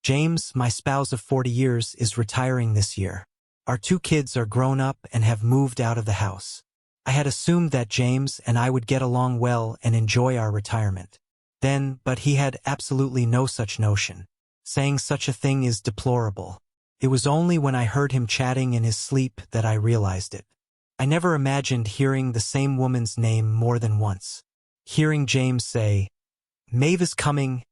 James, my spouse of 40 years, is retiring this year. Our 2 kids are grown up and have moved out of the house. I had assumed that James and I would get along well and enjoy our retirement. But he had absolutely no such notion. Saying such a thing is deplorable. It was only when I heard him chatting in his sleep that I realized it. I never imagined hearing the same woman's name more than once. Hearing James say, "Maeve is coming,"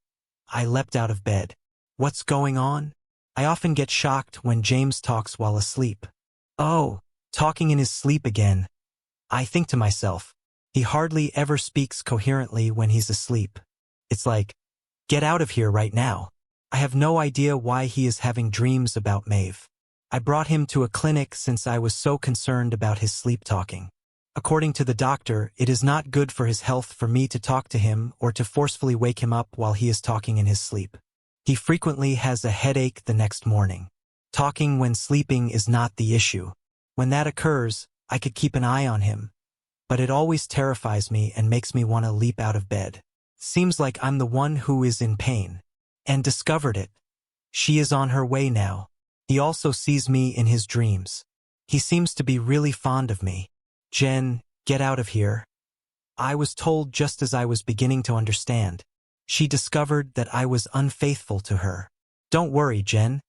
I leapt out of bed. What's going on? I often get shocked when James talks while asleep. Oh, talking in his sleep again. I think to myself, he hardly ever speaks coherently when he's asleep. It's like, get out of here right now. I have no idea why he is having dreams about Maeve. I brought him to a clinic since I was so concerned about his sleep talking. According to the doctor, it is not good for his health for me to talk to him or to forcefully wake him up while he is talking in his sleep. He frequently has a headache the next morning. Talking when sleeping is not the issue. When that occurs, I could keep an eye on him. But it always terrifies me and makes me want to leap out of bed. Seems like I'm the one who is in pain. And discovered it. She is on her way now. He also sees me in his dreams. He seems to be really fond of me. Jen, get out of here. I was told just as I was beginning to understand. She discovered that I was unfaithful to her. Don't worry, Jen.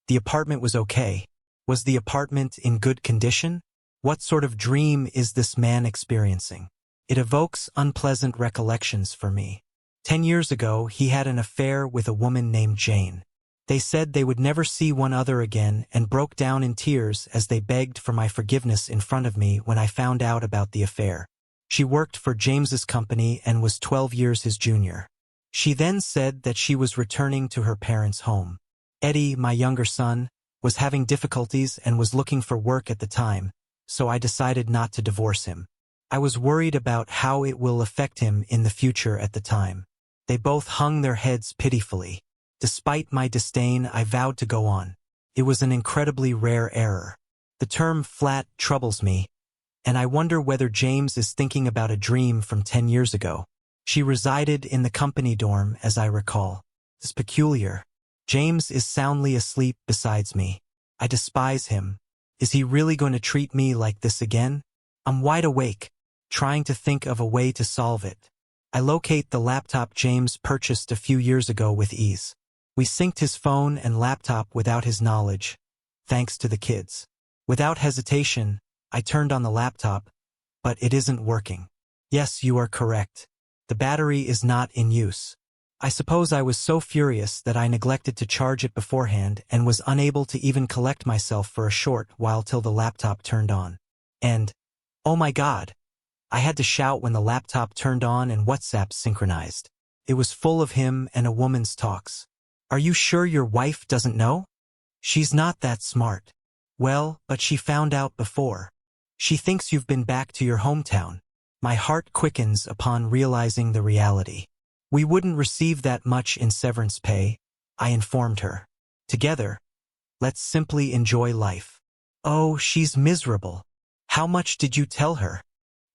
The apartment was okay. Was the apartment in good condition? What sort of dream is this man experiencing? It evokes unpleasant recollections for me. 10 years ago, he had an affair with a woman named Jane. They said they would never see one other again and broke down in tears as they begged for my forgiveness in front of me when I found out about the affair. She worked for James's company and was 12 years his junior. She then said that she was returning to her parents' home. Eddie, my younger son, was having difficulties and was looking for work at the time, so I decided not to divorce him. I was worried about how it will affect him in the future at the time. They both hung their heads pitifully. Despite my disdain, I vowed to go on. It was an incredibly rare error. The term flat troubles me, and I wonder whether James is thinking about a dream from 10 years ago. She resided in the company dorm, as I recall. It's peculiar. James is soundly asleep beside me. I despise him. Is he really going to treat me like this again? I'm wide awake, trying to think of a way to solve it. I locate the laptop James purchased a few years ago with ease. We synced his phone and laptop without his knowledge, thanks to the kids. Without hesitation, I turned on the laptop, but it isn't working. Yes, you are correct. The battery is not in use. I suppose I was so furious that I neglected to charge it beforehand and was unable to even collect myself for a short while till the laptop turned on. And, oh my God! I had to shout when the laptop turned on and WhatsApp synchronized. It was full of him and a woman's talks. Are you sure your wife doesn't know? She's not that smart. Well, but she found out before. She thinks you've been back to your hometown. My heart quickens upon realizing the reality. We wouldn't receive that much in severance pay, I informed her. Together, let's simply enjoy life. Oh, she's miserable. How much did you tell her?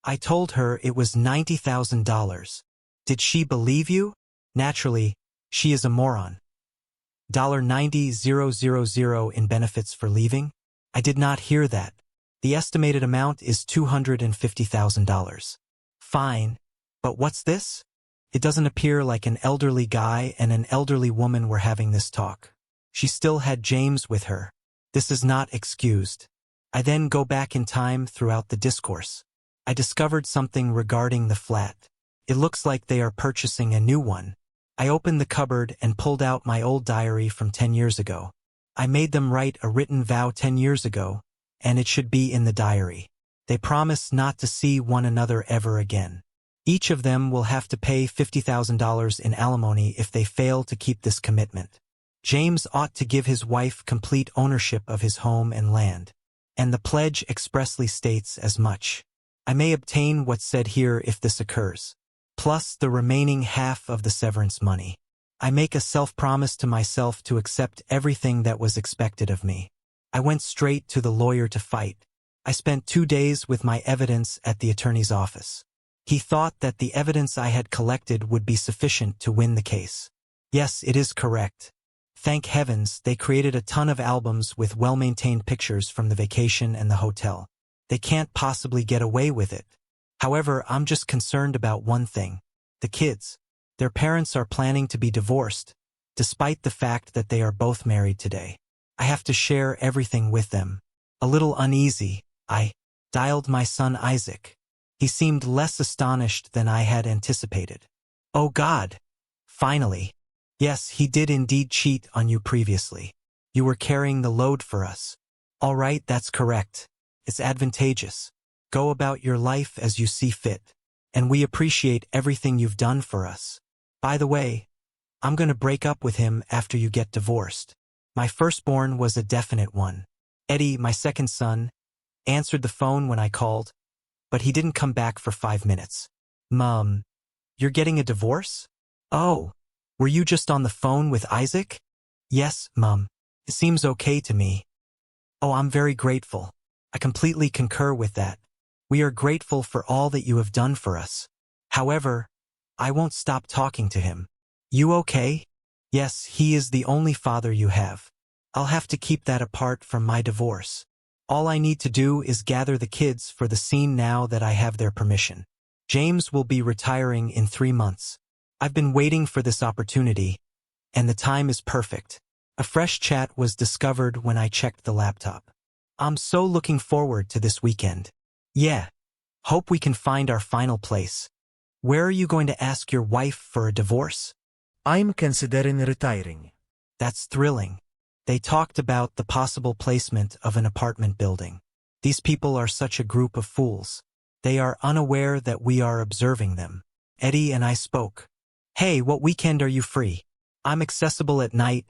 I told her it was $90,000. Did she believe you? Naturally, she is a moron. $90,000 in benefits for leaving? I did not hear that. The estimated amount is $250,000. Fine, but what's this? It doesn't appear like an elderly guy and an elderly woman were having this talk. She still had James with her. This is not excused. I then go back in time throughout the discourse. I discovered something regarding the flat. It looks like they are purchasing a new one. I opened the cupboard and pulled out my old diary from 10 years ago. I made them write a written vow 10 years ago, and it should be in the diary. They promise not to see one another ever again. Each of them will have to pay $50,000 in alimony if they fail to keep this commitment. James ought to give his wife complete ownership of his home and land, and the pledge expressly states as much. I may obtain what's said here if this occurs, plus the remaining half of the severance money. I make a self-promise to myself to accept everything that was expected of me. I went straight to the lawyer to fight. I spent 2 days with my evidence at the attorney's office. He thought that the evidence I had collected would be sufficient to win the case. Yes, it is correct. Thank heavens, they created a ton of albums with well-maintained pictures from the vacation and the hotel. They can't possibly get away with it. However, I'm just concerned about one thing. The kids. Their parents are planning to be divorced, despite the fact that they are both married today. I have to share everything with them. A little uneasy, I dialed my son Isaac. He seemed less astonished than I had anticipated. Oh God! Finally. Yes, he did indeed cheat on you previously. You were carrying the load for us. All right, that's correct. It's advantageous. Go about your life as you see fit. And we appreciate everything you've done for us. By the way, I'm going to break up with him after you get divorced. My firstborn was a definite one. Eddie, my second son, answered the phone when I called, but he didn't come back for 5 minutes. Mom, you're getting a divorce? Oh, were you just on the phone with Isaac? Yes, Mom. It seems okay to me. Oh, I'm very grateful. I completely concur with that. We are grateful for all that you have done for us. However, I won't stop talking to him. You okay? Yes, he is the only father you have. I'll have to keep that apart from my divorce. All I need to do is gather the kids for the scene now that I have their permission. James will be retiring in 3 months. I've been waiting for this opportunity, and the time is perfect. A fresh chat was discovered when I checked the laptop. I'm so looking forward to this weekend. Yeah. Hope we can find our final place. Where are you going to ask your wife for a divorce? I'm considering retiring. That's thrilling. They talked about the possible placement of an apartment building. These people are such a group of fools. They are unaware that we are observing them. Eddie and I spoke. Hey, what weekend are you free? I'm accessible at night,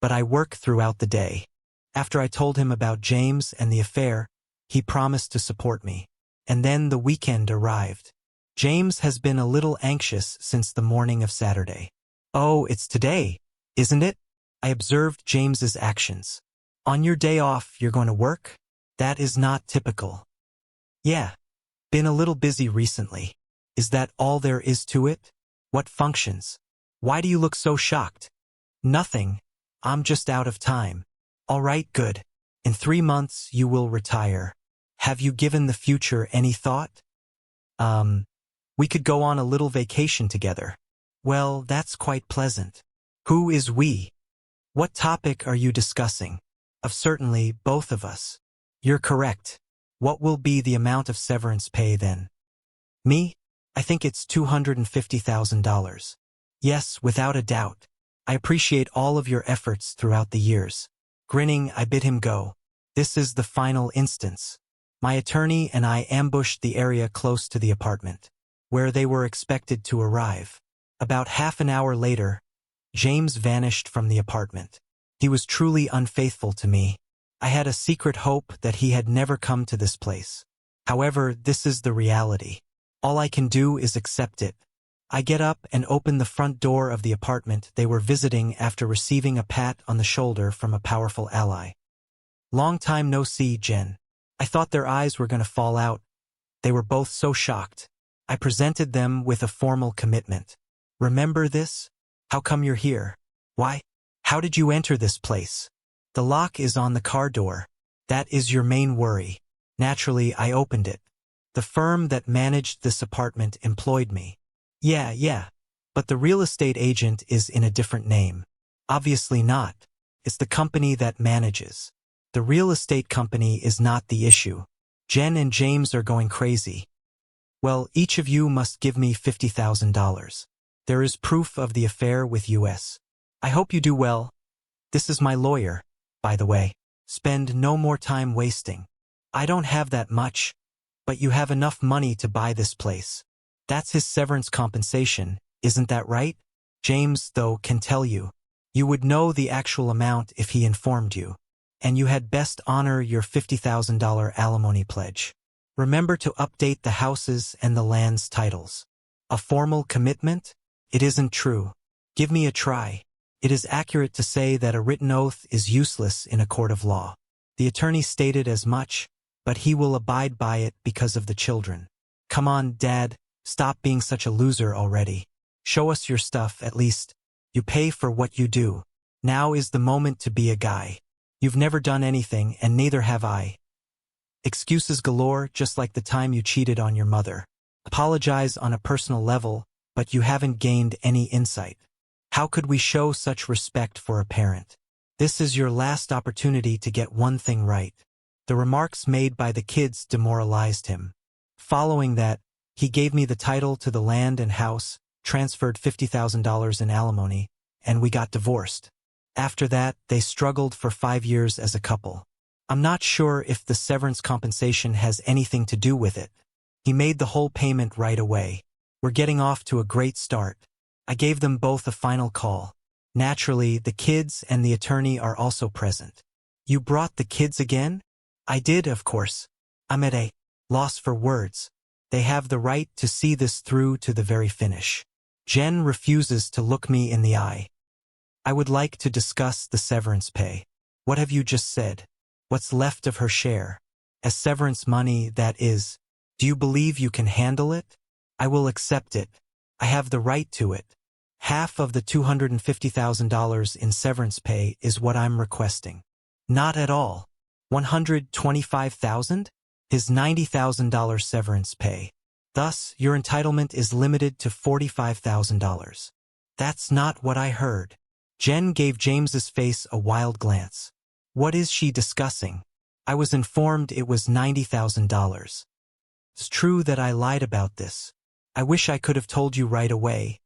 but I work throughout the day. After I told him about James and the affair, he promised to support me. And then the weekend arrived. James has been a little anxious since the morning of Saturday. Oh, it's today, isn't it? I observed James's actions. On your day off, you're going to work? That is not typical. Yeah. Been a little busy recently. Is that all there is to it? What functions? Why do you look so shocked? Nothing. I'm just out of time. All right, good. In 3 months, you will retire. Have you given the future any thought? We could go on a little vacation together. Well, that's quite pleasant. Who is we? What topic are you discussing? Of certainly both of us. You're correct. What will be the amount of severance pay then? Me? I think it's $250,000. Yes, without a doubt. I appreciate all of your efforts throughout the years. Grinning, I bid him go. This is the final instance. My attorney and I ambushed the area close to the apartment, where they were expected to arrive. About half an hour later, James vanished from the apartment. He was truly unfaithful to me. I had a secret hope that he had never come to this place. However, this is the reality. All I can do is accept it. I get up and open the front door of the apartment they were visiting after receiving a pat on the shoulder from a powerful ally. Long time no see, Jen. I thought their eyes were going to fall out. They were both so shocked. I presented them with a formal commitment. Remember this? How come you're here? Why? How did you enter this place? The lock is on the car door. That is your main worry. Naturally, I opened it. The firm that managed this apartment employed me. Yeah, but the real estate agent is in a different name. Obviously not. It's the company that manages. The real estate company is not the issue. Jen and James are going crazy. Well, each of you must give me $50,000. There is proof of the affair with US. I hope you do well. This is my lawyer, by the way. Spend no more time wasting. I don't have that much, but you have enough money to buy this place. That's his severance compensation, isn't that right? James, though, can tell you. You would know the actual amount if he informed you. And you had best honor your $50,000 alimony pledge. Remember to update the houses and the land's titles. A formal commitment? It isn't true. Give me a try. It is accurate to say that a written oath is useless in a court of law. The attorney stated as much, but he will abide by it because of the children. Come on, Dad, stop being such a loser already. Show us your stuff, at least. You pay for what you do. Now is the moment to be a guy. You've never done anything, and neither have I. Excuses galore, just like the time you cheated on your mother. Apologize on a personal level, but you haven't gained any insight. How could we show such respect for a parent? This is your last opportunity to get one thing right. The remarks made by the kids demoralized him. Following that, he gave me the title to the land and house, transferred $50,000 in alimony, and we got divorced. After that, they struggled for 5 years as a couple. I'm not sure if the severance compensation has anything to do with it. He made the whole payment right away. We're getting off to a great start. I gave them both a final call. Naturally, the kids and the attorney are also present. You brought the kids again? I did, of course. I'm at a loss for words. They have the right to see this through to the very finish. Jen refuses to look me in the eye. I would like to discuss the severance pay. What have you just said? What's left of her share? As severance money, that is. Do you believe you can handle it? I will accept it. I have the right to it. Half of the $250,000 in severance pay is what I'm requesting. Not at all. $125,000? His $90,000 severance pay. Thus, your entitlement is limited to $45,000. That's not what I heard. Jen gave James's face a wild glance. What is she discussing? I was informed it was $90,000. It's true that I lied about this. I wish I could have told you right away,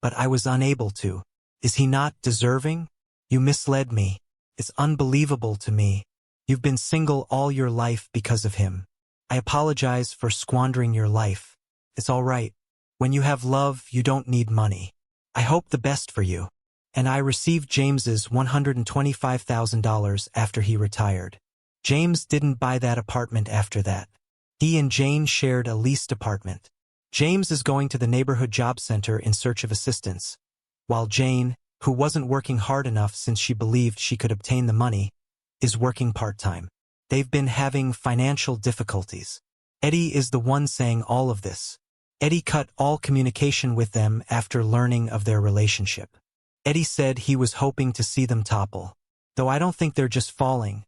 but I was unable to. Is he not deserving? You misled me. It's unbelievable to me. You've been single all your life because of him. I apologize for squandering your life. It's all right. When you have love, you don't need money. I hope the best for you. And I received James's $125,000 after he retired. James didn't buy that apartment after that. He and Jane shared a leased apartment. James is going to the neighborhood job center in search of assistance, while Jane, who wasn't working hard enough since she believed she could obtain the money, is working part-time. They've been having financial difficulties. Eddie is the one saying all of this. Eddie cut all communication with them after learning of their relationship. Eddie said he was hoping to see them topple. Though I don't think they're just falling.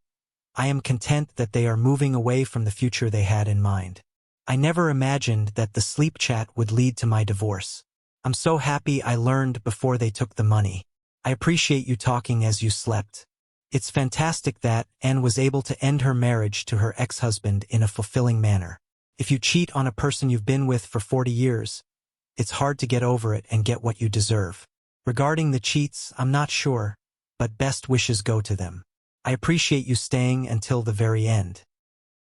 I am content that they are moving away from the future they had in mind. I never imagined that the sleep chat would lead to my divorce. I'm so happy I learned before they took the money. I appreciate you talking as you slept. It's fantastic that Anne was able to end her marriage to her ex-husband in a fulfilling manner. If you cheat on a person you've been with for 40 years, it's hard to get over it and get what you deserve. Regarding the cheats, I'm not sure, but best wishes go to them. I appreciate you staying until the very end.